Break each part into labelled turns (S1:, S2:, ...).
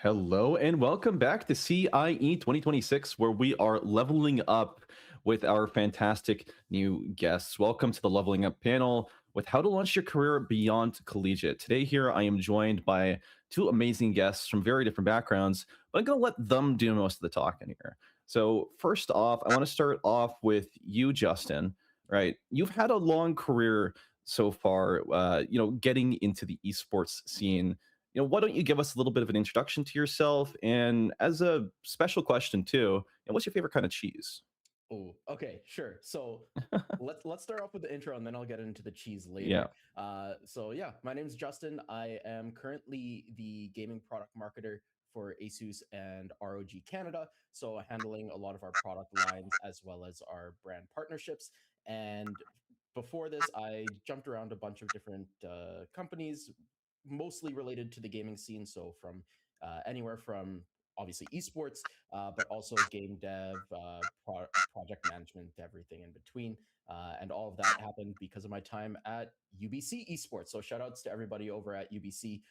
S1: Hello and welcome back to CIE 2026, where we are leveling up with our fantastic new guests. Welcome to the Leveling Up panel with how to launch your career beyond collegiate. Today, here I am joined by two amazing guests from very different backgrounds, but I'm going to let them do most of the talking here. So, first off, I want to start off with you, Justin. Right, you've had a long career so far. Getting into the esports scene, why don't you give us a little bit of an introduction to yourself? And as a special question too, what's your favorite kind of cheese?
S2: Oh, okay, sure. So let's start off with the intro and then I'll get into the cheese
S1: Yeah.
S2: later. So yeah, my name's Justin. I am currently the gaming product marketer for Asus and ROG Canada. So handling a lot of our product lines as well as our brand partnerships. And before this, I jumped around a bunch of different companies, mostly related to the gaming scene. So from anywhere from obviously esports, but also game dev, project management, everything in between. And all of that happened because of my time at UBC Esports. So shout outs to everybody over at UBC.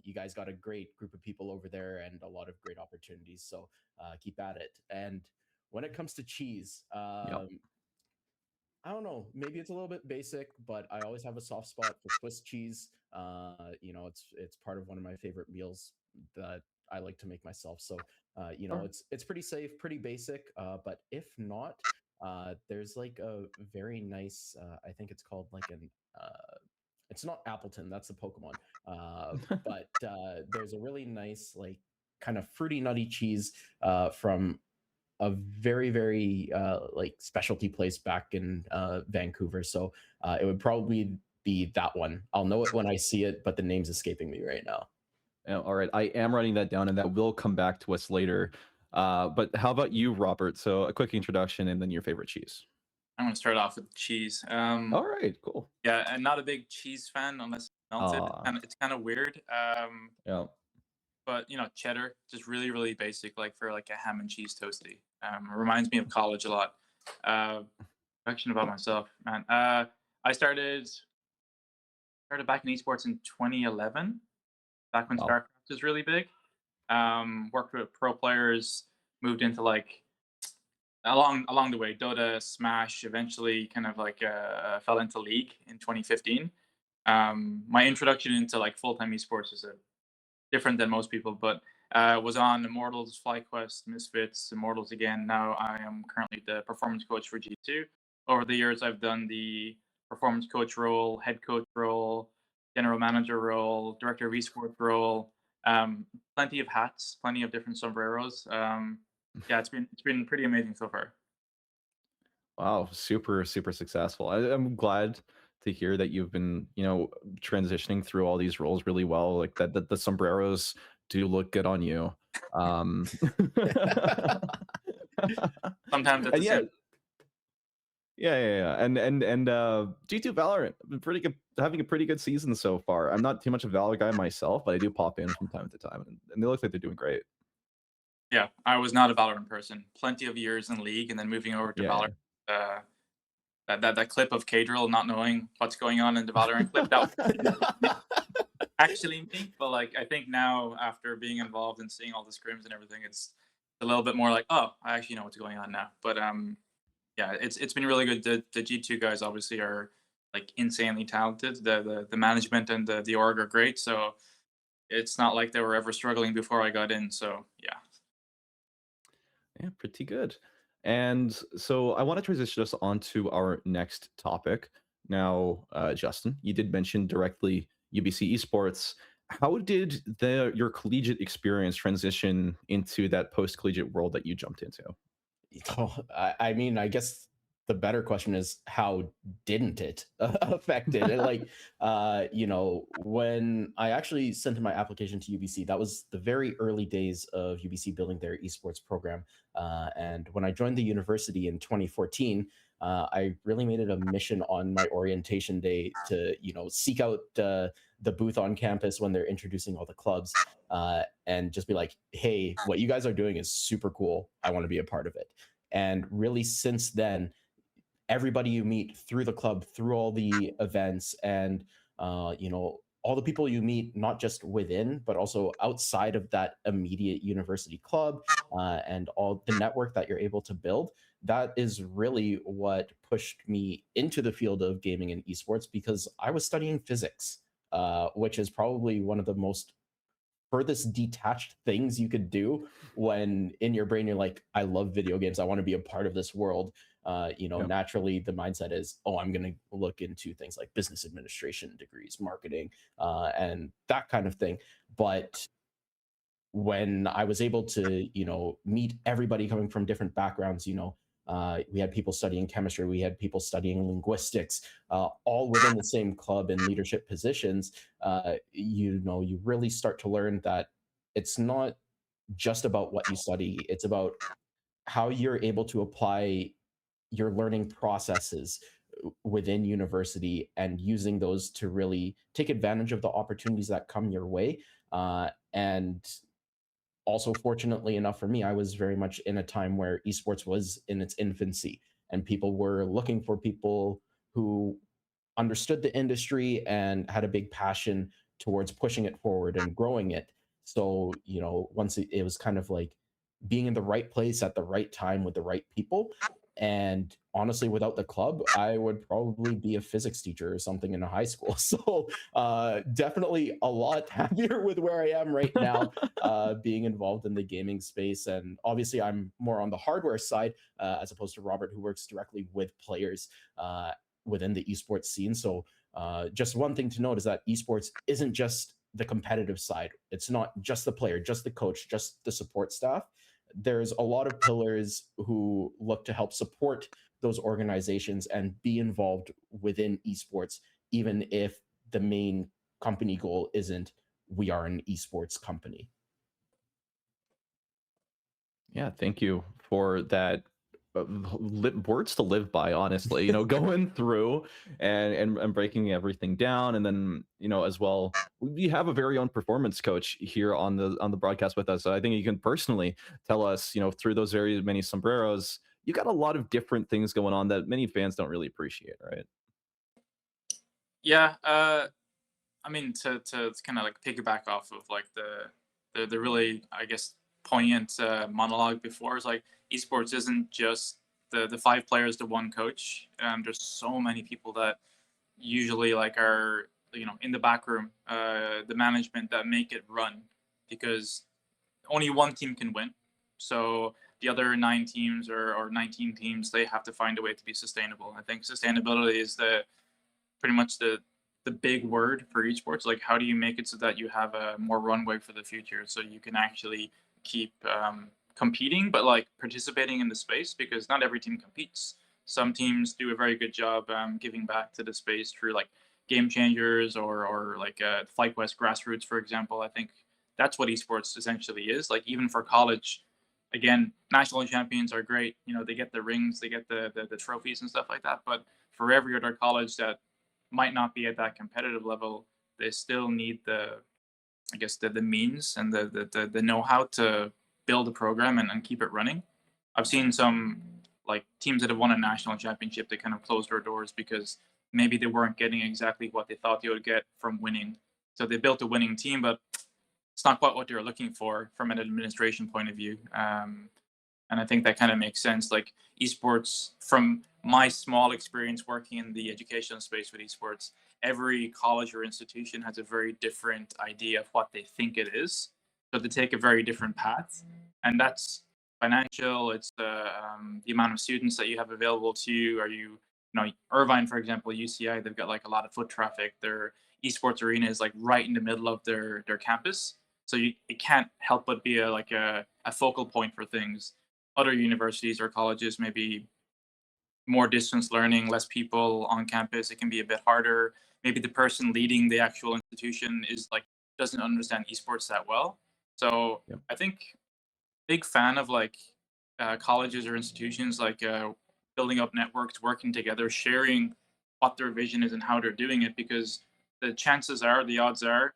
S2: You guys got a great group of people over there and a lot of great opportunities. So keep at it. And when it comes to cheese,
S1: Yep.
S2: I don't know. Maybe it's a little bit basic, but I always have a soft spot for Swiss cheese. It's part of one of my favorite meals that I like to make myself. So,
S1: Sure.
S2: it's pretty safe, pretty basic. But if not, there's like a very nice. I think it's called like an. It's not Appleton. That's the Pokemon. But there's a really nice like kind of fruity nutty cheese from a very like specialty place back in Vancouver. So it would probably be that one. I'll know it when I see it, but the name's escaping me right now.
S1: All right. I am writing that down, and that will come back to us later. But how about you, Robert? So a quick introduction, and then your favorite cheese.
S3: I'm gonna start off with cheese.
S1: All right. Cool.
S3: Yeah, I'm not a big cheese fan unless it's melted. It's
S1: Ah.
S3: kind of, it's kind of weird.
S1: Yeah.
S3: But cheddar, just really, really basic, like for like a ham and cheese toasty. Reminds me of college a lot. Uh, Question about myself, man. I started back in esports in 2011, back when
S1: Wow.
S3: StarCraft was really big. Worked with pro players, moved into like along the way, Dota, Smash, eventually kind of like fell into League in 2015. My introduction into like full time esports is different than most people, but was on Immortals, FlyQuest, Misfits, Immortals again. Now I am currently the performance coach for G2. Over the years, I've done the performance coach role, head coach role, general manager role, director of esports role. Plenty of hats, plenty of different sombreros. Yeah, it's been pretty amazing so far.
S1: Wow. Super, super successful. I'm glad to hear that you've been, transitioning through all these roles really well. Like that the sombreros do look good on you. Um,
S3: Sometimes at the
S1: and
S3: same.
S1: yeah, yeah. And G2 Valorant been pretty good, having a pretty good season so far. I'm not too much of a Valor guy myself, but I do pop in from time to time, and they look like they're doing great.
S3: Yeah, I was not a Valorant person. Plenty of years in League, and then moving over to Valorant.
S1: Yeah.
S3: Uh, that clip of Cadrill not knowing what's going on in the Valorant clip, that was actually me. But like, I think now after being involved and seeing all the scrims and everything, it's a little bit more like, oh, I actually know what's going on now. But yeah, it's been really good. The G2 guys obviously are like insanely talented. The management and the org are great. So it's not like they were ever struggling before I got in. So yeah.
S1: Yeah, pretty good. And so I want to transition us on to our next topic. Now, Justin, you did mention directly UBC Esports. How did your collegiate experience transition into that post collegiate world that you jumped into?
S2: I mean, I guess the better question is how didn't it affect it? And like, when I actually sent in my application to UBC, that was the very early days of UBC building their esports program. And when I joined the university in 2014, I really made it a mission on my orientation day to, seek out the booth on campus when they're introducing all the clubs, and just be like, hey, what you guys are doing is super cool. I want to be a part of it. And really, since then, everybody you meet through the club, through all the events, and all the people you meet, not just within, but also outside of that immediate university club, and all the network that you're able to build, that is really what pushed me into the field of gaming and esports because I was studying physics, which is probably one of the most furthest detached things you could do when in your brain you're like, I love video games, I want to be a part of this world.
S1: Yeah.
S2: Naturally the mindset is, oh, I'm going to look into things like business administration degrees, marketing, and that kind of thing. But when I was able to, meet everybody coming from different backgrounds, we had people studying chemistry, we had people studying linguistics, all within the same club in leadership positions. You really start to learn that it's not just about what you study, it's about how you're able to apply your learning processes within university and using those to really take advantage of the opportunities that come your way. And also fortunately enough for me, I was very much in a time where esports was in its infancy and people were looking for people who understood the industry and had a big passion towards pushing it forward and growing it. So, once it was kind of like being in the right place at the right time with the right people. And honestly, without the club, I would probably be a physics teacher or something in a high school. So, definitely a lot happier with where I am right now, being involved in the gaming space. And obviously, I'm more on the hardware side, as opposed to Robert, who works directly with players within the esports scene. So, just one thing to note is that esports isn't just the competitive side. It's not just the player, just the coach, just the support staff. There's a lot of pillars who look to help support those organizations and be involved within esports, even if the main company goal isn't we are an esports company.
S1: Yeah, thank you for that. Words to live by, honestly. Going through and breaking everything down, and then as well, we have a very own performance coach here on the broadcast with us. So I think you can personally tell us, through those very many sombreros, you got a lot of different things going on that many fans don't really appreciate, right?
S3: Yeah, I mean, to kind of like piggyback off of like the really, I guess, poignant monologue before, is like esports isn't just the five players to one coach. There's so many people that usually like are in the back room, the management that make it run, because only one team can win. So the other nine teams or 19 teams, they have to find a way to be sustainable. I think sustainability is the pretty much the big word for esports. Like, how do you make it so that you have a more runway for the future, so you can actually keep competing, but like participating in the space, because not every team competes. Some teams do a very good job giving back to the space through like game changers or like FlyQuest grassroots, for example. I think that's what esports essentially is. Like, even for college, again, national champions are great. They get the rings, they get the trophies and stuff like that. But for every other college that might not be at that competitive level, they still need I guess the means and the know-how to build a program and keep it running. I've seen some like teams that have won a national championship, they kind of closed their doors because maybe they weren't getting exactly what they thought they would get from winning. So they built a winning team, but it's not quite what they were looking for from an administration point of view. And I think that kind of makes sense. Like, esports, from my small experience working in the educational space with esports, every college or institution has a very different idea of what they think it is. So they take a very different path, and that's financial. It's the amount of students that you have available to you. Irvine, for example, UCI, they've got like a lot of foot traffic. Their esports arena is like right in the middle of their campus, so it can't help but be a focal point for things. Other universities or colleges, maybe more distance learning, less people on campus, it can be a bit harder. Maybe the person leading the actual institution is like doesn't understand esports that well. So
S1: Yep.
S3: I think big fan of like colleges or institutions like building up networks, working together, sharing what their vision is and how they're doing it, because the odds are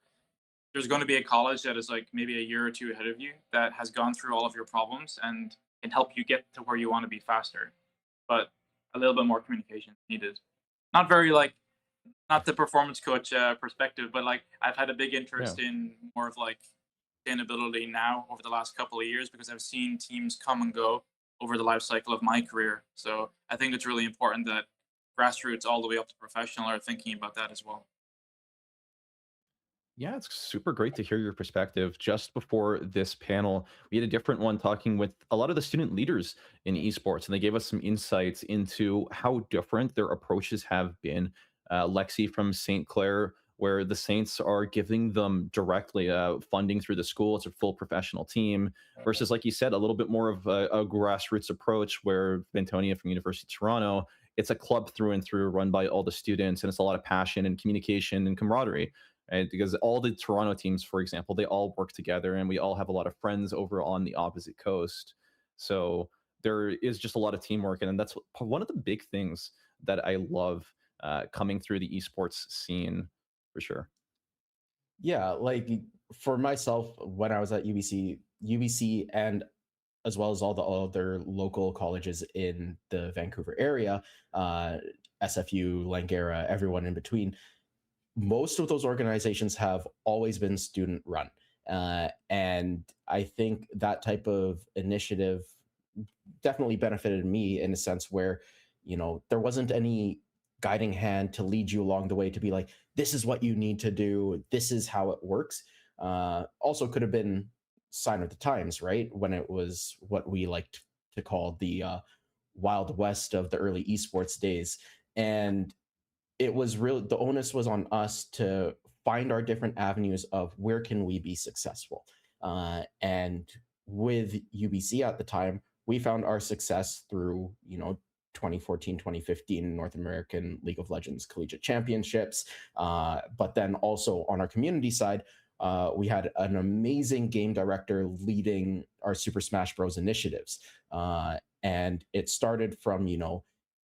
S3: there's going to be a college that is like maybe a year or two ahead of you that has gone through all of your problems and can help you get to where you want to be faster. But a little bit more communication is needed. Not very like not the performance coach perspective, but like I've had a big
S1: Yeah.
S3: interest in more of like sustainability now over the last couple of years because I've seen teams come and go over the life cycle of my career. So I think it's really important that grassroots all the way up to professional are thinking about that as well.
S1: Yeah, it's super great to hear your perspective. Just before this panel, we had a different one talking with a lot of the student leaders in esports, and they gave us some insights into how different their approaches have been. Lexi from St. Clair, where the Saints are giving them directly funding through the school. It's a full professional team, versus, like you said, a little bit more of a grassroots approach, where Bentonia from University of Toronto, it's a club through and through run by all the students, and it's a lot of passion and communication and camaraderie, right? Because all the Toronto teams, for example, they all work together and we all have a lot of friends over on the opposite coast. So there is just a lot of teamwork. And that's one of the big things that I love coming through the esports scene for sure.
S2: Yeah, like for myself, when I was at UBC, and as well as all the other local colleges in the Vancouver area, uh, SFU, Langara, everyone in between, most of those organizations have always been student run. And I think that type of initiative definitely benefited me in a sense where, there wasn't any guiding hand to lead you along the way to be like, this is what you need to do, this is how it works. Also could have been sign of the times, right? When it was what we liked to call the wild west of the early esports days. And it was real, the onus was on us to find our different avenues of where can we be successful. And with UBC at the time, we found our success through 2014, 2015 North American League of Legends Collegiate Championships. But then also on our community side, we had an amazing game director leading our Super Smash Bros. Initiatives. And it started from,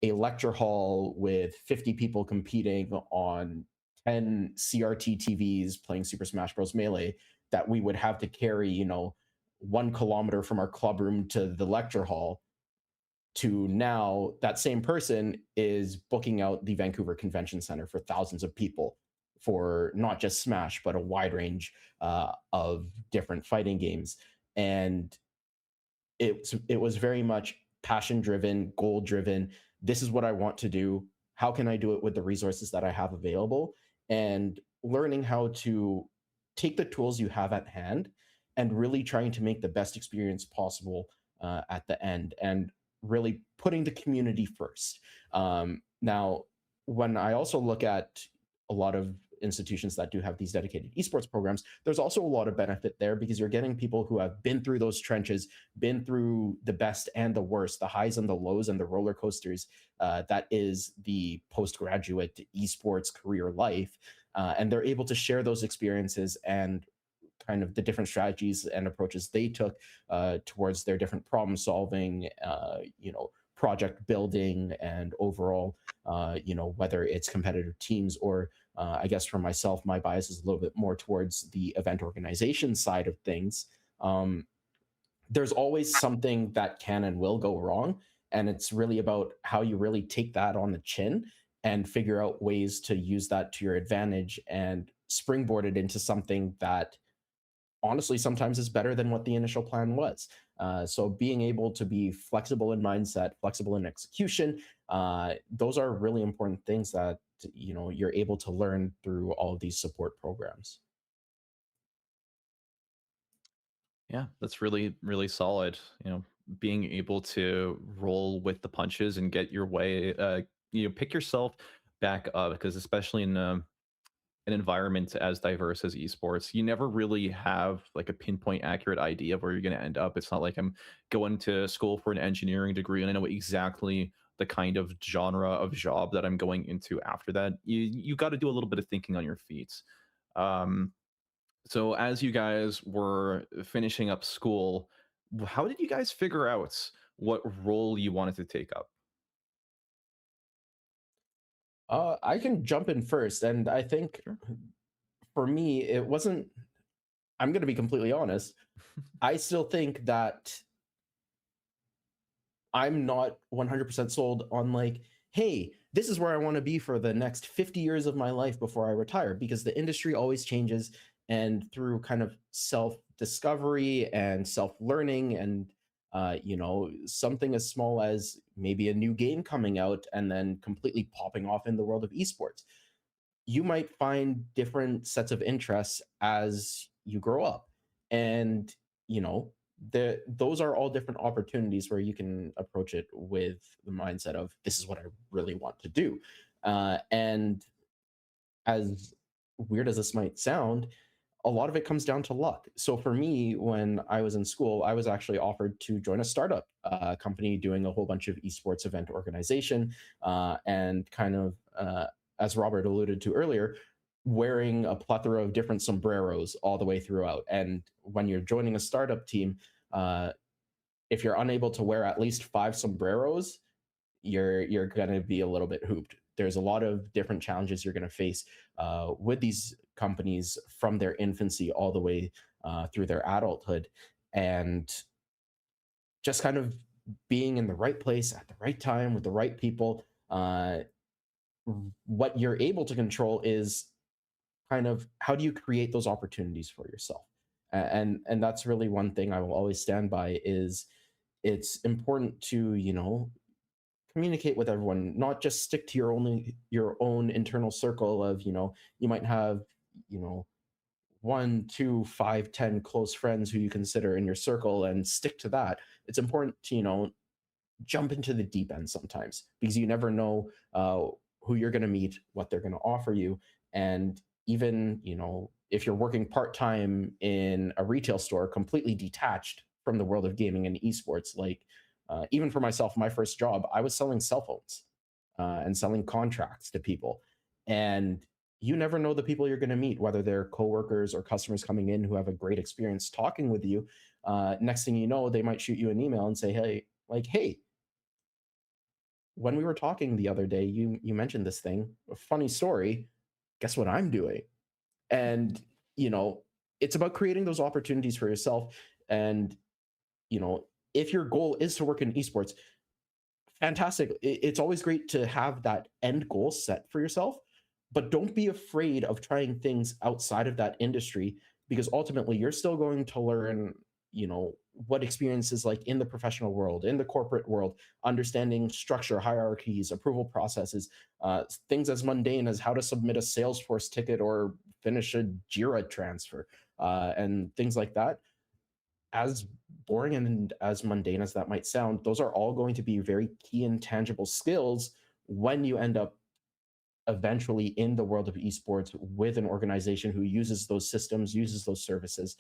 S2: a lecture hall with 50 people competing on 10 CRT TVs playing Super Smash Bros. Melee, that we would have to carry, 1 kilometer from our club room to the lecture hall, to now that same person is booking out the Vancouver Convention Center for thousands of people for not just Smash, but a wide range of different fighting games. And it was very much passion driven, goal driven. This is what I want to do. How can I do it with the resources that I have available? And learning how to take the tools you have at hand and really trying to make the best experience possible at the end, and really putting the community first. Now, when I also look at a lot of institutions that do have these dedicated esports programs, there's also a lot of benefit there because you're getting people who have been through those trenches, been through the best and the worst, the highs and the lows and the roller coasters that is the postgraduate esports career life. And they're able to share those experiences and kind of the different strategies and approaches they took towards their different problem solving, project building, and overall, whether it's competitive teams or I guess for myself, my bias is a little bit more towards the event organization side of things. Um, there's always something that can and will go wrong. And it's really about how you really take that on the chin and figure out ways to use that to your advantage and springboard it into something that honestly sometimes is better than what the initial plan was. So being able to be flexible in mindset, flexible in execution, those are really important things that you're able to learn through all of these support programs.
S1: Yeah, that's really, really solid. Being able to roll with the punches and get your way, pick yourself back up, because especially in an environment as diverse as esports, you never really have like a pinpoint accurate idea of where you're going to end up. It's not like I'm going to school for an engineering degree and I know exactly the kind of genre of job that I'm going into after that. You got to do a little bit of thinking on your feet. Um, so as you guys were finishing up school, how did you guys figure out what role you wanted to take up?
S2: I can jump in first, and I think
S1: Sure.
S2: for me, it wasn't. I'm going to be completely honest. I still think that I'm not 100% sold on like, hey, this is where I want to be for the next 50 years of my life before I retire, because the industry always changes. And through kind of self discovery and self learning, and something as small as maybe a new game coming out and then completely popping off in the world of esports, you might find different sets of interests as you grow up. And you know those are all different opportunities where you can approach it with the mindset of, this is what I really want to do. And as weird as this might sound, a lot of it comes down to luck. So for me, when I was in school, I was actually offered to join a startup company doing a whole bunch of esports event organization, and kind of, as Robert alluded to earlier, wearing a plethora of different sombreros all the way throughout. And when you're joining a startup team, uh, if you're unable to wear at least 5 sombreros, you're going to be a little bit hooped. There's a lot of different challenges you're going to face with these companies from their infancy all the way through their adulthood. And just kind of being in the right place at the right time with the right people. What you're able to control is kind of, how do you create those opportunities for yourself? And that's really one thing I will always stand by, is it's important to communicate with everyone, not just stick to your own internal circle of, you might have, you know 1, 2, 5, 10 close friends who you consider in your circle, and stick to that. It's important to jump into the deep end sometimes, because you never know who you're going to meet, what they're going to offer you. And even if you're working part-time in a retail store completely detached from the world of gaming and esports, like, even for myself, my first job, I was selling cell phones and selling contracts to people. And you never know the people you're going to meet, whether they're coworkers or customers coming in who have a great experience talking with you. Next thing you know, they might shoot you an email and say, hey, when we were talking the other day, you mentioned this thing. A funny story. Guess what I'm doing? And you know, it's about creating those opportunities for yourself. And if your goal is to work in esports, fantastic. It's always great to have that end goal set for yourself, but don't be afraid of trying things outside of that industry, because ultimately you're still going to learn, what experience is like in the professional world, in the corporate world, understanding structure, hierarchies, approval processes, things as mundane as how to submit a Salesforce ticket or finish a Jira transfer, and things like that. As boring and as mundane as that might sound, those are all going to be very key and tangible skills when you end up eventually in the world of esports with an organization who uses those systems, uses those services.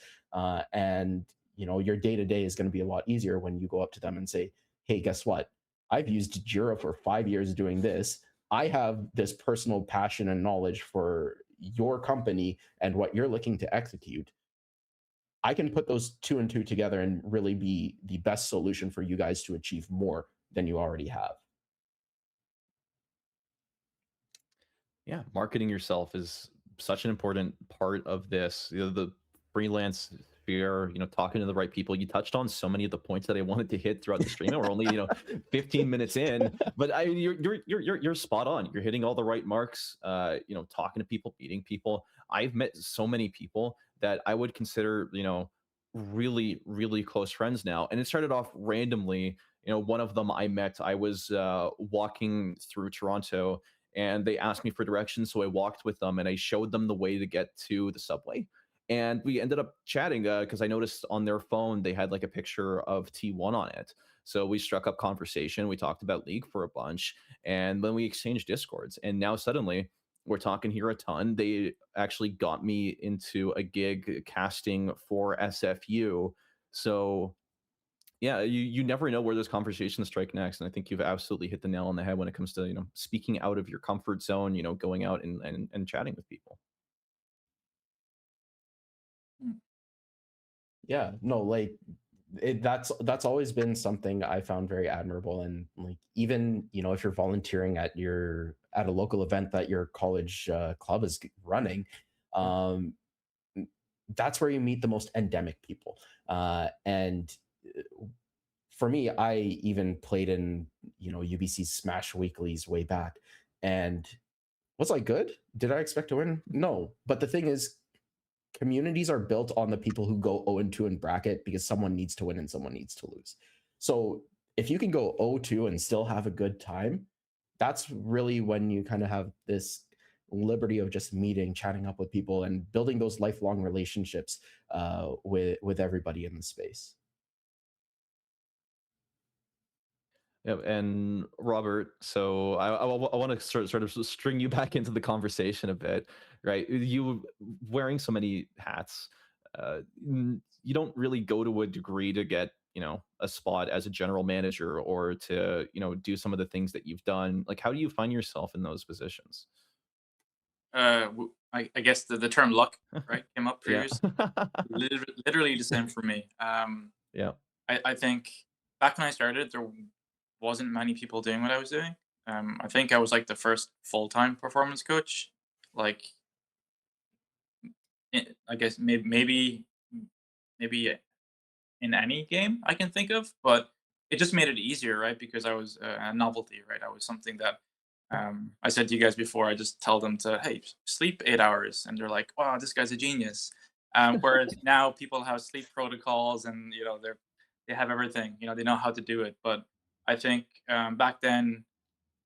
S2: And your day to day is going to be a lot easier when you go up to them and say, hey, guess what? I've used Jira for 5 years doing this. I have this personal passion and knowledge for your company and what you're looking to execute. I can put those two and two together and really be the best solution for you guys to achieve more than you already have.
S1: Yeah, marketing yourself is such an important part of this. The freelance sphere, talking to the right people. You touched on so many of the points that I wanted to hit throughout the stream, and we're only 15 minutes in, but you're spot on. You're hitting all the right marks. Talking to people, meeting people. I've met so many people that I would consider really really close friends now, and it started off randomly. One of them I met. I was walking through Toronto, and they asked me for directions, so I walked with them and I showed them the way to get to the subway. And we ended up chatting because I noticed on their phone they had like a picture of T1 on it. So we struck up conversation. We talked about League for a bunch, and then we exchanged discords. And now suddenly we're talking here a ton. They actually got me into a gig casting for SFU. So yeah, you never know where those conversations strike next, and I think you've absolutely hit the nail on the head when it comes to speaking out of your comfort zone, going out and chatting with people.
S3: Mm.
S2: Yeah, no, like, that's always been something I found very admirable. And like, even if you're volunteering at a local event that your college club is running, um that's where you meet the most endemic people. And for me, I even played in UBC Smash Weeklies way back, And was I good? Did I expect to win? No. But the thing is, communities are built on the people who go 0-2 in bracket because someone needs to win and someone needs to lose. So if you can go 0-2 and still have a good time, that's really when you kind of have this liberty of just meeting, chatting up with people, and building those lifelong relationships with everybody in the space.
S1: Yeah, and Robert, so I want to sort of string you back into the conversation a bit, right? You wearing so many hats, you don't really go to a degree to get a spot as a general manager or to do some of the things that you've done. Like, how do you find yourself in those positions?
S3: I guess the term luck, right, came up
S1: Yeah,
S3: previous. Literally the same for me.
S1: yeah,
S3: I think back when I started, there wasn't many people doing what I was doing. I think I was like the first full time performance coach. Like, I guess maybe in any game I can think of, but it just made it easier, right? Because I was a novelty, right? I was something that I said to you guys before. I just tell them to, hey, sleep 8 hours, and they're like, wow, this guy's a genius. Whereas now people have sleep protocols, and they have everything. They know how to do it. But I think back then,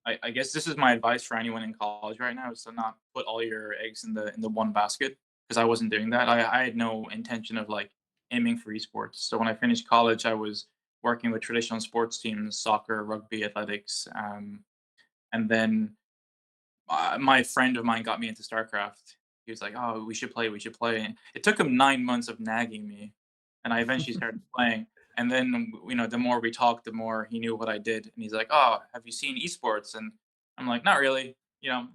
S3: I guess this is my advice for anyone in college right now, is to not put all your eggs in the one basket, because I wasn't doing that. I had no intention of like aiming for esports. So when I finished college, I was working with traditional sports teams, soccer, rugby, athletics, and then my friend of mine got me into StarCraft. He was like, "Oh, we should play. We should play." And it took him 9 months of nagging me, and I eventually started playing. And then, the more we talked, the more he knew what I did. And he's like, "Oh, have you seen esports?" And I'm like, "Not really. Here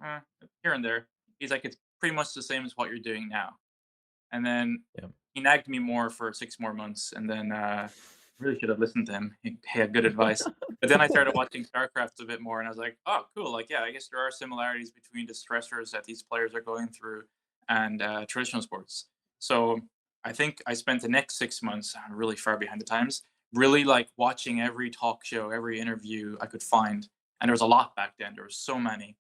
S3: and there." He's like, "It's pretty much the same as what you're doing now." And then
S1: yeah.
S3: he nagged me more for 6 more months, and then, really should have listened to him. He had good advice. But then I started watching StarCraft a bit more, and I was like, "Oh, cool, like, yeah, I guess there are similarities between the stressors that these players are going through and, traditional sports." So, I think I spent the next 6 months, really far behind the times, really, like, watching every talk show, every interview I could find, and there was a lot back then, there were so many.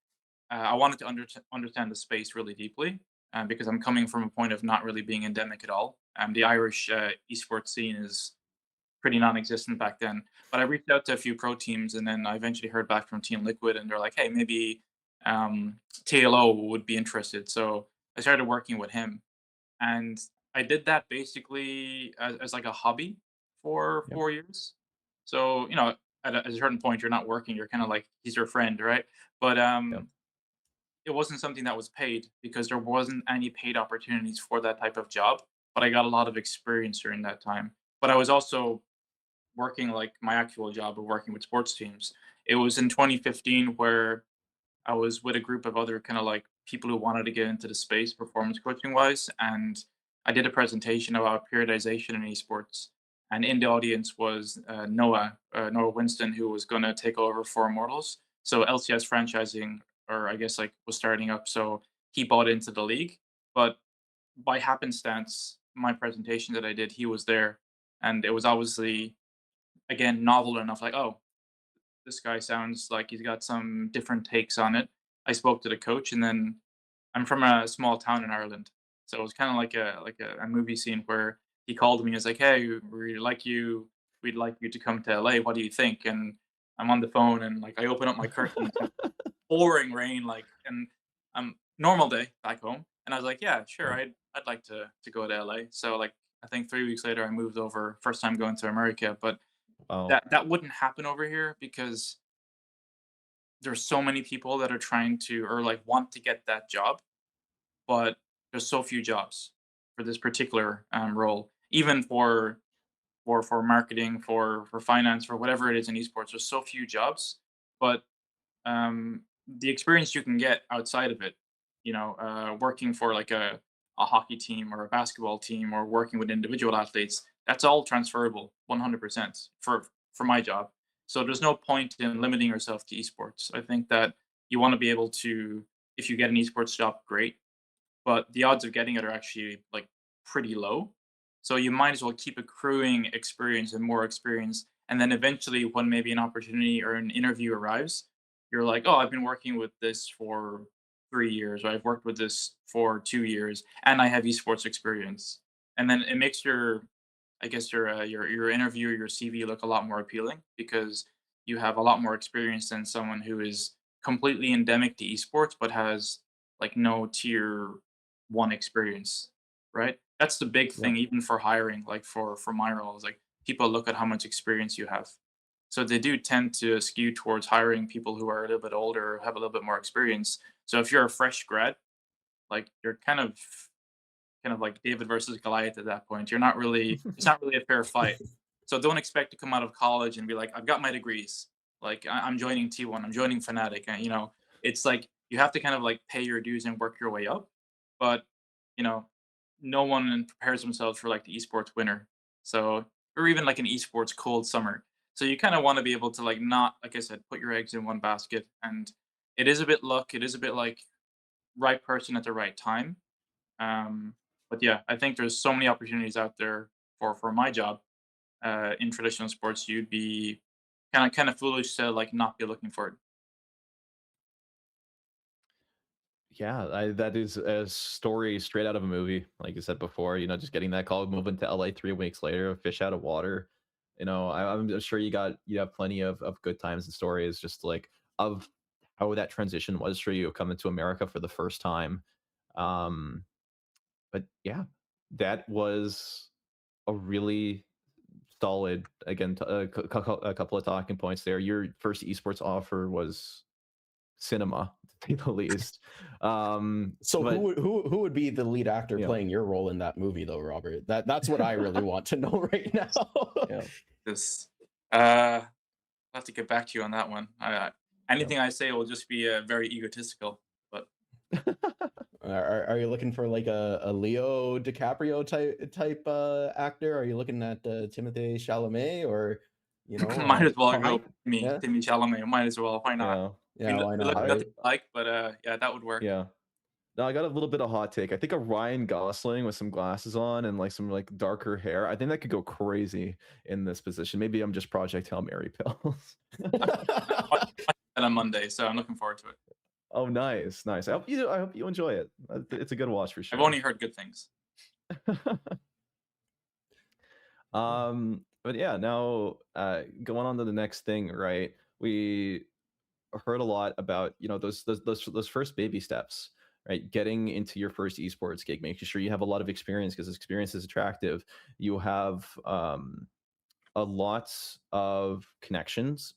S3: I wanted to understand the space really deeply, because I'm coming from a point of not really being endemic at all. The Irish esports scene is pretty non-existent back then. But I reached out to a few pro teams, and then I eventually heard back from Team Liquid, and they're like, "Hey, maybe TLO would be interested." So I started working with him, and I did that basically as like a hobby for
S1: Yeah,
S3: 4 years. So at a certain point, you're not working; you're kind of like he's your friend, right? But
S1: yeah,
S3: it wasn't something that was paid because there wasn't any paid opportunities for that type of job. But I got a lot of experience during that time. But I was also working like my actual job of working with sports teams. It was in 2015 where I was with a group of other kind of like people who wanted to get into the space performance coaching wise. And I did a presentation about periodization in esports. And in the audience was Noah Winston, who was going to take over for Immortals. So LCS franchising, or I guess like was starting up. So he bought into the league. But by happenstance, my presentation that I did, he was there. And it was obviously, again, novel enough. Like, oh, this guy sounds like he's got some different takes on it. I spoke to the coach, and then I'm from a small town in Ireland, so it was kind of like a movie scene where he called me. He's like, "Hey, we really like you. We'd like you to come to LA. What do you think?" And I'm on the phone, and like I open up my curtains, and pouring rain, like, and normal day back home, and I was like, "Yeah, sure,
S1: yeah.
S3: I'd like to go to LA." So like I think 3 weeks later, I moved over. First time going to America, but
S1: Wow.
S3: that wouldn't happen over here because there's so many people that are trying to, or like want to get that job, but there's so few jobs for this particular role. Even for marketing, for finance, for whatever it is in esports, there's so few jobs. But the experience you can get outside of it, working for like a hockey team or a basketball team or working with individual athletes, that's all transferable 100% for my job. So there's no point in limiting yourself to esports. I think that you want to be able to, if you get an esports job, great, but the odds of getting it are actually like pretty low. So you might as well keep accruing experience and more experience. And then eventually, when maybe an opportunity or an interview arrives, you're like, oh, I've been working with this for 3 years, or I've worked with this for 2 years, and I have esports experience. And then it makes your, I guess your interview, your CV look a lot more appealing because you have a lot more experience than someone who is completely endemic to esports but has like no tier 1 experience, right? That's the big
S1: Yeah.
S3: thing, even for hiring, like for my role, is like people look at how much experience you have. So they do tend to skew towards hiring people who are a little bit older, have a little bit more experience. So if you're a fresh grad, like you're kind of like David versus Goliath at that point. You're not really It's not really a fair fight. So don't expect to come out of college and be like, I've got my degrees. Like I'm joining T1, I'm joining Fnatic, and it's like you have to kind of like pay your dues and work your way up. But you know, no one prepares themselves for like the esports winter. So or even like an esports cold summer. So you kind of want to be able to like not, like I said, put your eggs in one basket. And it is a bit luck. It is a bit like right person at the right time. um, but yeah, I think there's so many opportunities out there for my job in traditional sports. You'd be kind of foolish to like not be looking for it.
S1: Yeah, that is a story straight out of a movie. Like you said before, just getting that call, moving to LA 3 weeks later, fish out of water. I'm sure you have plenty of good times and stories, just like of how that transition was for you coming to America for the first time. Um, but yeah, that was a really solid, again, a couple of talking points there. Your first esports offer was cinema, to say the least.
S2: So
S1: But
S2: who would be the lead actor
S1: yeah,
S2: playing your role in that movie, though, Robert? That's what I really want to know right now.
S1: yeah.
S3: This I'll have to get back to you on that one.
S1: Yeah.
S3: Anything I say will just be very egotistical. But
S2: Are you looking for like a Leo DiCaprio type actor? Are you looking at Timothée Chalamet, or
S3: might as well go
S2: Fine?
S3: with me,
S2: Yeah,
S3: Timmy Chalamet. Might as well. Why not?
S1: Yeah.
S3: I
S2: yeah.
S3: mean,
S2: Why
S3: we
S2: not,
S3: look
S1: I
S3: nothing
S2: right?
S3: alike, but yeah, that would work.
S1: Yeah. No, I got a little bit of hot take. I think a Ryan Gosling with some glasses on and like some like darker hair. I think that could go crazy in this position. Maybe I'm just Project Hail Mary pills.
S3: Watch that on Monday, so I'm looking forward to it.
S1: Oh, nice, nice. I hope you enjoy it. It's a good watch for
S3: I've
S1: sure.
S3: only heard good things.
S1: But yeah, now going on to the next thing, right? We heard a lot about those first baby steps, right? Getting into your first esports gig, making sure you have a lot of experience because experience is attractive. You have a lot of connections,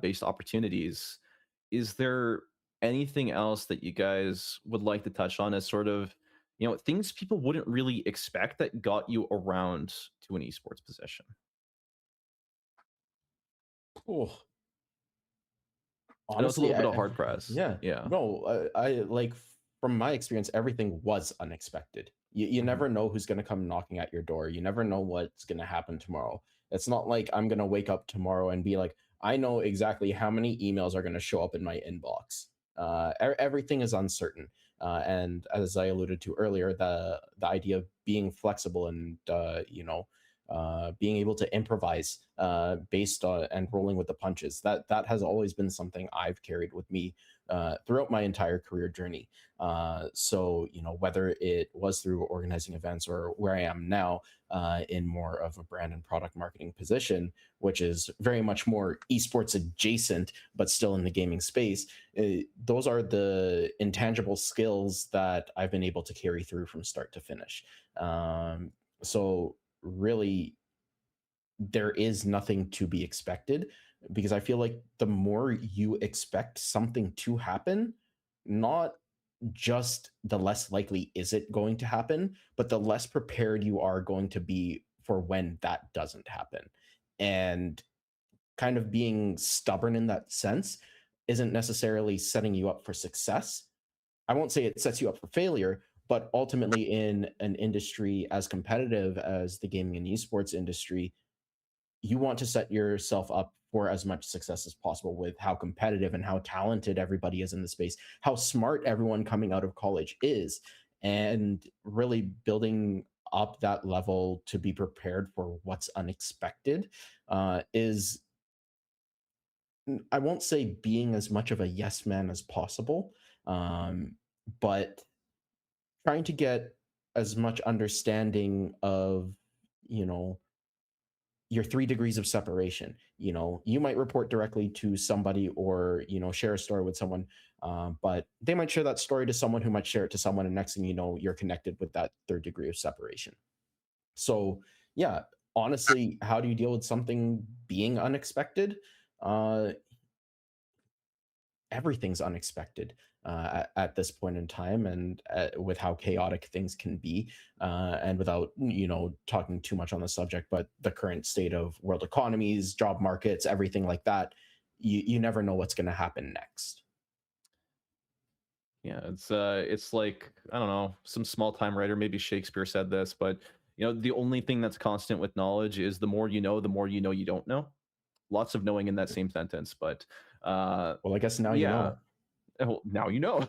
S1: based opportunities. Is there anything else that you guys would like to touch on as sort of things people wouldn't really expect that got you around to an esports position?
S2: Oh,
S1: I know it's a little
S2: honestly,
S1: bit of hard press.
S2: yeah,
S1: Yeah.
S2: no, I like, from my experience, everything was unexpected. You
S1: Mhm.
S2: never know who's going to come knocking at your door. You never know what's going to happen tomorrow. It's not like I'm going to wake up tomorrow and be like, I know exactly how many emails are going to show up in my inbox. Everything is uncertain. And as I alluded to earlier, the idea of being flexible and being able to improvise based on and rolling with the punches, that has always been something I've carried with me throughout my entire career journey. So whether it was through organizing events or where I am now in more of a brand and product marketing position, which is very much more esports adjacent but still in the gaming space, those are the intangible skills that I've been able to carry through from start to finish. So really, there is nothing to be expected, because I feel like the more you expect something to happen, not just the less likely is it going to happen, but the less prepared you are going to be for when that doesn't happen. And kind of being stubborn in that sense isn't necessarily setting you up for success. I won't say it sets you up for failure, but ultimately, in an industry as competitive as the gaming and esports industry, you want to set yourself up for as much success as possible with how competitive and how talented everybody is in the space, how smart everyone coming out of college is, and really building up that level to be prepared for what's unexpected is I won't say being as much of a yes man as possible, but trying to get as much understanding of, you know, your 3 degrees of separation. You might report directly to somebody, or share a story with someone, but they might share that story to someone who might share it to someone, and next thing you know, you're connected with that third degree of separation. So yeah, honestly, how do you deal with something being unexpected? uh Everything's unexpected at this point in time, and with how chaotic things can be, and without talking too much on the subject, but the current state of world economies, job markets, everything like that, you never know what's going to happen next.
S1: Yeah, it's like, I don't know, some small time writer, maybe Shakespeare said this, but the only thing that's constant with knowledge is the more you know you don't know. Lots of knowing in that same sentence, but
S2: Well, I guess now you
S1: yeah.
S2: know.
S1: Well, now you know.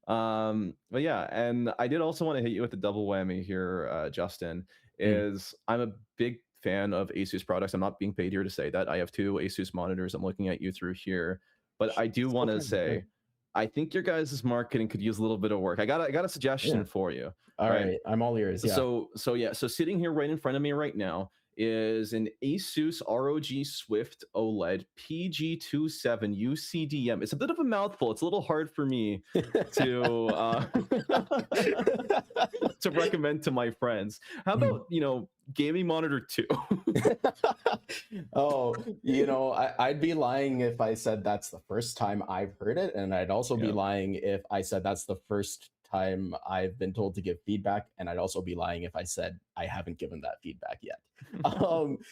S1: But yeah, and I did also want to hit you with the double whammy here, Justin.
S2: Mm.
S1: Is I'm a big fan of Asus products. I'm not being paid here to say that. I have 2 Asus monitors. I'm looking at you through here, but I do want to
S2: Okay, great.
S1: say, I think your guys' marketing could use a little bit of work. I got a
S2: Yeah.
S1: suggestion for you,
S2: All
S1: right?
S2: right, I'm all ears. Yeah.
S1: So sitting here right in front of me right now is an Asus ROG Swift OLED PG27 UCDM. It's a bit of a mouthful. It's a little hard for me to to recommend to my friends. How about gaming monitor 2?
S2: Oh, I'd be lying if I said that's the first time I've heard it, and I'd also be
S1: Yeah.
S2: lying if I said that's the first time I've been told to give feedback, and I'd also be lying if I said I haven't given that feedback yet.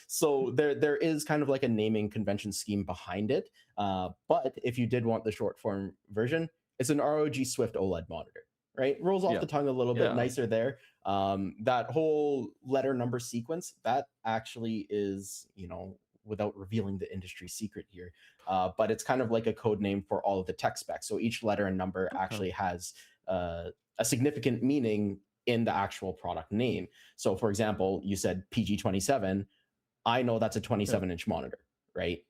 S2: So there is kind of like a naming convention scheme behind it, but if you did want the short form version, it's an ROG Swift OLED monitor, right? Rolls off
S1: Yeah.
S2: the tongue a little bit
S1: Yeah.
S2: nicer there. That whole letter number sequence, that actually is, without revealing the industry secret here, but it's kind of like a code name for all of the tech specs. So each letter and number
S1: Okay.
S2: actually has a significant meaning in the actual product name. So for example, you said PG27, I know that's a 27-inch monitor, right?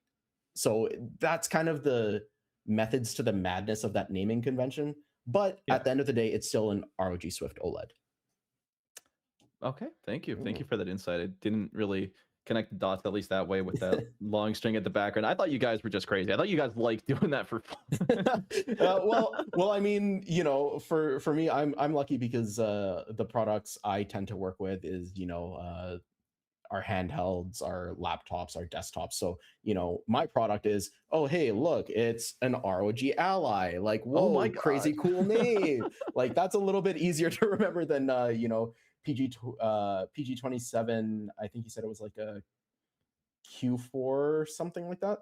S2: So that's kind of the methods to the madness of that naming convention. But
S1: Yeah.
S2: at the end of the day, it's still an ROG Swift OLED.
S1: Okay. Thank you. Thank
S2: Mm.
S1: you for that insight. I didn't really connect the dots at least that way with that long string at the background. I thought you guys were just crazy. I thought you guys liked doing that for fun.
S2: Well, I mean, for me, I'm lucky because the products I tend to work with is, our handhelds, our laptops, our desktops. So, my product is, oh, hey, look, it's an ROG Ally. Like,
S1: Oh my
S2: whoa,
S1: god.
S2: crazy cool name. Like, that's a little bit easier to remember than, PG27. I think you said it was like a Q4 or something like that.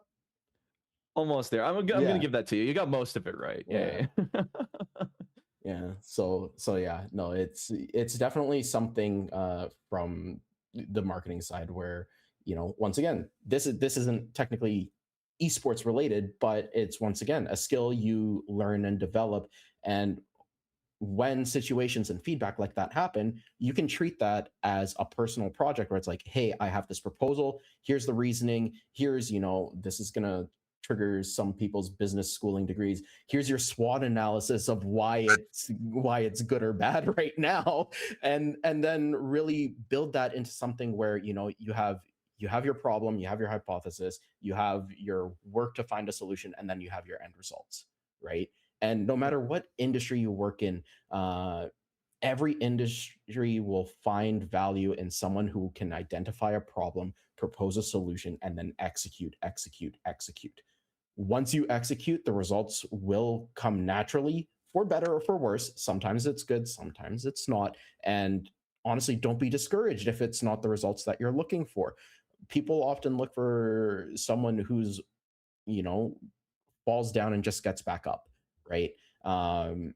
S1: Almost there. I'm gonna
S2: Yeah.
S1: give that to you. You got most of it right.
S2: Yeah.
S1: Yeah.
S2: Yeah. So yeah, no, it's definitely something from the marketing side where, once again, this isn't technically esports related, but it's once again a skill you learn and develop. And when situations and feedback like that happen, you can treat that as a personal project where it's like, hey, I have this proposal. Here's the reasoning. Here's, this is going to trigger some people's business schooling degrees. Here's your SWOT analysis of why it's good or bad right now. And then really build that into something where, you have your problem, you have your hypothesis, you have your work to find a solution, and then you have your end results, right? And no matter what industry you work in, uh, every industry will find value in someone who can identify a problem, propose a solution, and then execute, execute, execute. Once you execute, the results will come naturally, for better or for worse. Sometimes it's good, sometimes it's not. And honestly, don't be discouraged if it's not the results that you're looking for. People often look for someone who's, you know, falls down and just gets back up, right? Um,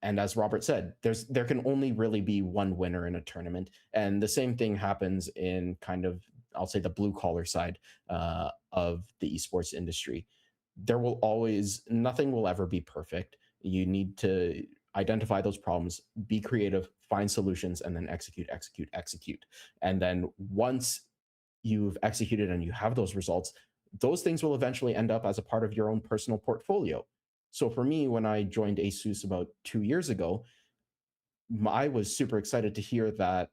S2: and as Robert said, there can only really be one winner in a tournament, and the same thing happens in kind of, I'll say, the blue collar side of the esports industry. There will always, nothing will ever be perfect. You need to identify those problems, be creative, find solutions, and then execute, execute, execute. And then once you've executed and you have those results, those things will eventually end up as a part of your own personal portfolio. So for me, when I joined Asus about 2 years ago, I was super excited to hear that,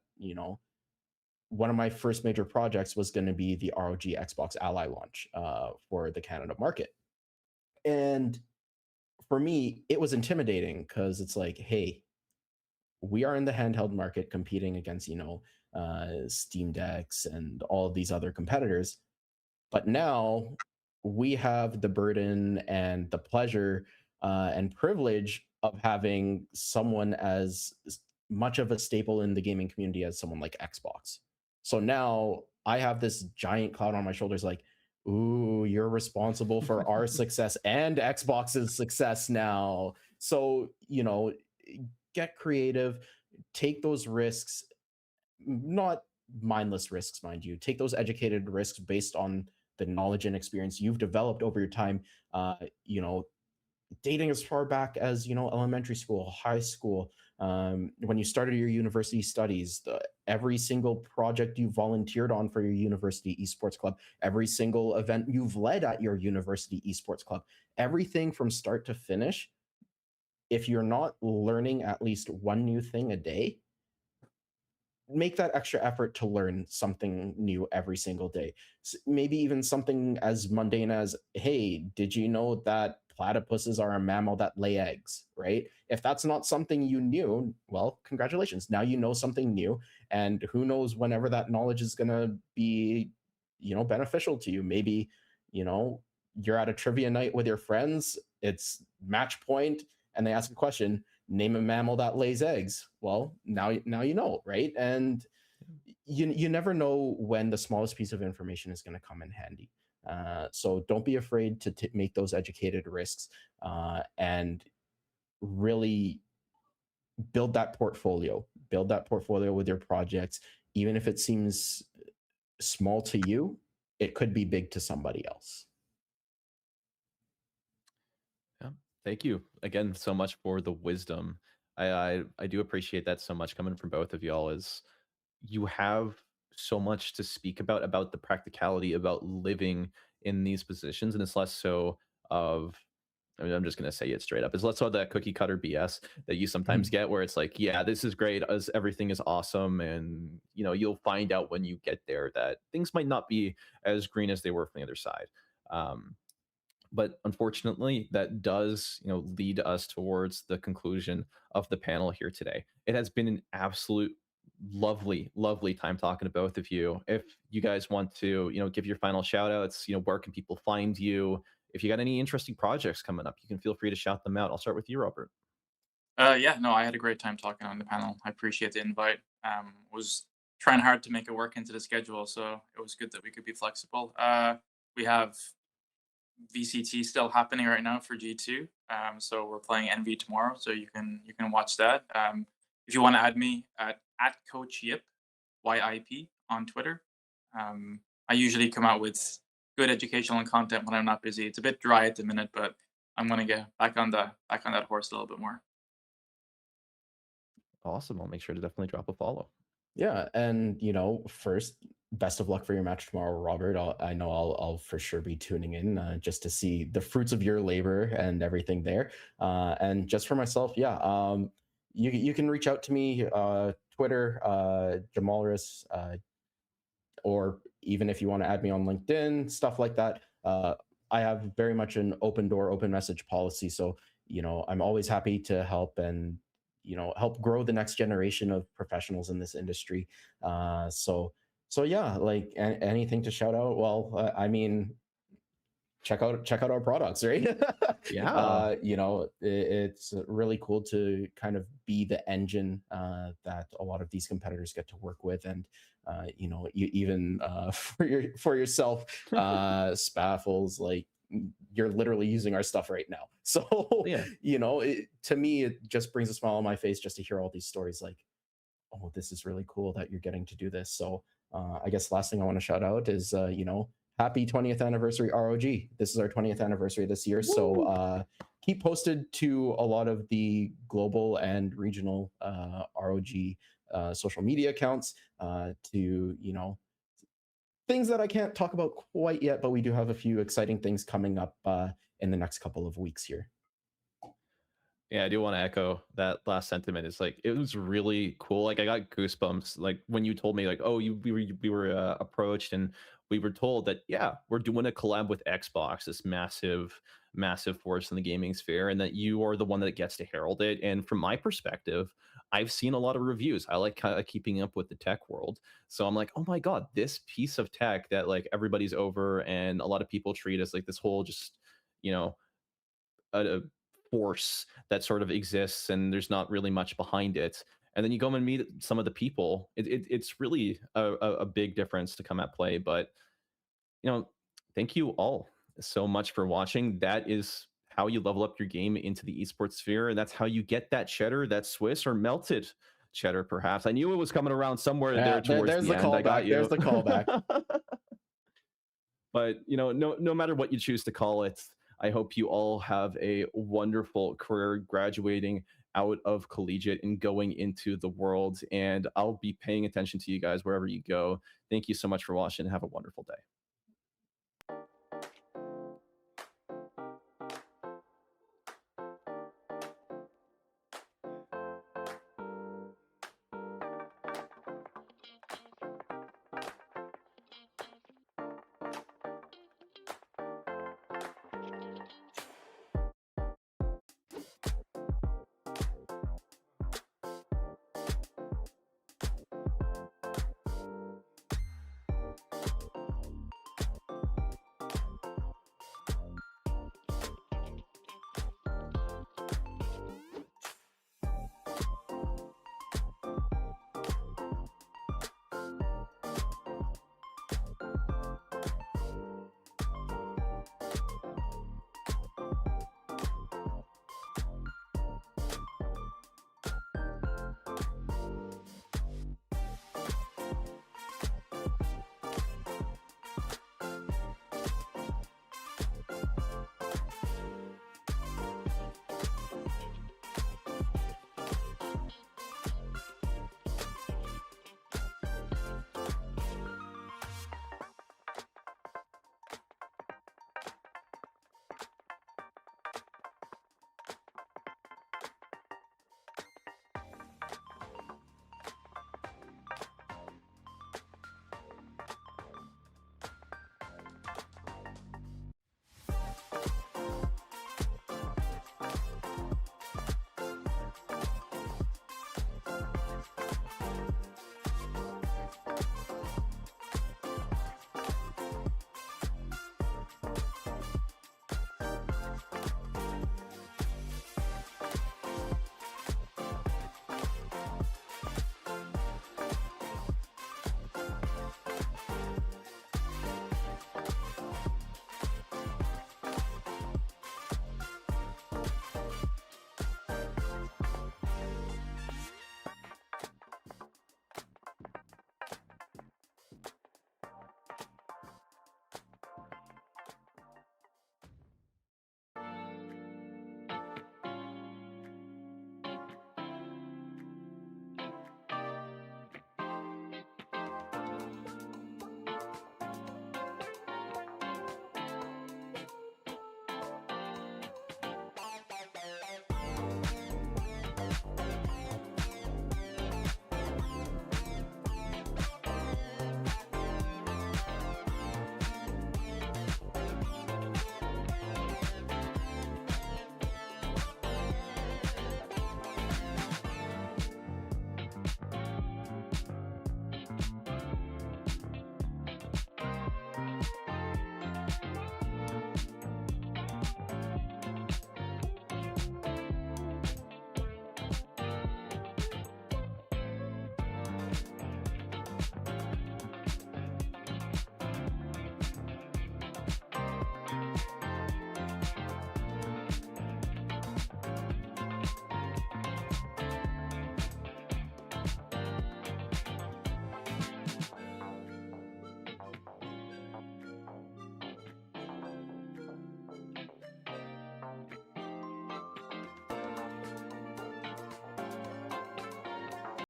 S2: one of my first major projects was going to be the ROG Xbox Ally launch for the Canada market. And for me, it was intimidating because it's like, hey, we are in the handheld market competing against, Steam Decks and all of these other competitors. But now we have the burden and the pleasure and privilege of having someone as much of a staple in the gaming community as someone like Xbox. So now I have this giant cloud on my shoulders, like, ooh, you're responsible for our success and Xbox's success now. So, get creative, take those risks, not mindless risks, mind you. Take those educated risks based on the knowledge and experience you've developed over your time. Uh, you know, Dating as far back as elementary school, high school, when you started your university studies, every single project you volunteered on for your university esports club, every single event you've led at your university esports club, everything from start to finish. If you're not learning at least one new thing a day, make that extra effort to learn something new every single day. Maybe even something as mundane as, hey, did you know that platypuses are a mammal that lay eggs, right? If that's not something you knew, well, congratulations. Now you know something new. And who knows whenever that knowledge is going to be, beneficial to you. Maybe, you know, you're at a trivia night with your friends, it's match point, and they ask a question, name a mammal that lays eggs. Well, now you know, right? And you never know when the smallest piece of information is going to come in handy. So don't be afraid to make those educated risks and really build that portfolio. Build that portfolio with your projects, even if it seems small to you, it could be big to somebody else.
S1: Yeah. Thank you again so much for the wisdom. I do appreciate that so much coming from both of y'all. Is you have so much to speak about the practicality about living in these positions, and it's less so of, I mean, I'm just gonna say it straight up. It's less so that cookie cutter BS that you sometimes get, where it's like, yeah, this is great, as everything is awesome, and you'll find out when you get there that things might not be as green as they were from the other side. Um, but unfortunately, that does lead us towards the conclusion of the panel here today. It has been an absolute lovely time talking to both of you. If you guys want to give your final shout outs, where can people find you? If you got any interesting projects coming up, you can feel free to shout them out. I'll start with you, Robert.
S3: Yeah, no, I had a great time talking on the panel. I appreciate the invite. Was trying hard to make it work into the schedule, so it was good that we could be flexible. We have VCT still happening right now for G2. So we're playing NV tomorrow, so you can watch that. If you want to add me at Coach Yip, YIP on Twitter. I usually come out with good educational content when I'm not busy. It's a bit dry at the minute, but I'm gonna get back on that horse a little bit more.
S1: Awesome. I'll make sure to definitely drop a follow.
S2: Yeah, and first, best of luck for your match tomorrow, Robert. I know I'll for sure be tuning in just to see the fruits of your labor and everything there. And just for myself, yeah, you can reach out to me, Twitter, Jamalris, or even if you want to add me on LinkedIn, stuff like that. I have very much an open door, open message policy. So, I'm always happy to help and, help grow the next generation of professionals in this industry. So yeah, like anything to shout out. Well, I mean, check out our products, right?
S1: Yeah.
S2: It's really cool to kind of be the engine that a lot of these competitors get to work with, and you even for yourself, Spaffles, like you're literally using our stuff right now. So
S1: Yeah.
S2: to me, it just brings a smile on my face just to hear all these stories. Like, oh, this is really cool that you're getting to do this. So I guess last thing I want to shout out is, happy 20th anniversary ROG. This is our 20th anniversary this year. Woo! So keep posted to a lot of the global and regional ROG social media accounts to, things that I can't talk about quite yet, but we do have a few exciting things coming up in the next couple of weeks here.
S1: Yeah, I do want to echo that last sentiment. It's like it was really cool. Like I got goosebumps. Like when you told me, like, oh, we were approached and we were told that yeah, we're doing a collab with Xbox, this massive force in the gaming sphere, and that you are the one that gets to herald it. And from my perspective, I've seen a lot of reviews. I like kind of keeping up with the tech world, so I'm like, oh my god, this piece of tech that like everybody's over, and a lot of people treat as like this whole just you know a force that sort of exists and there's not really much behind it, and then you go and meet some of the people, it's really a big difference to come at play. But you know, thank you all so much for watching. That is how you level up your game into the esports sphere, and that's how you get that cheddar, that Swiss or melted cheddar. Perhaps I knew it was coming around somewhere there
S2: Yeah,
S1: towards
S2: there's
S1: the
S2: the
S1: end. I got
S2: callback. There's
S1: you.
S2: the callback.
S1: But no matter what you choose to call it, I hope you all have a wonderful career graduating out of collegiate and going into the world. And I'll be paying attention to you guys wherever you go. Thank you so much for watching. Have a wonderful day.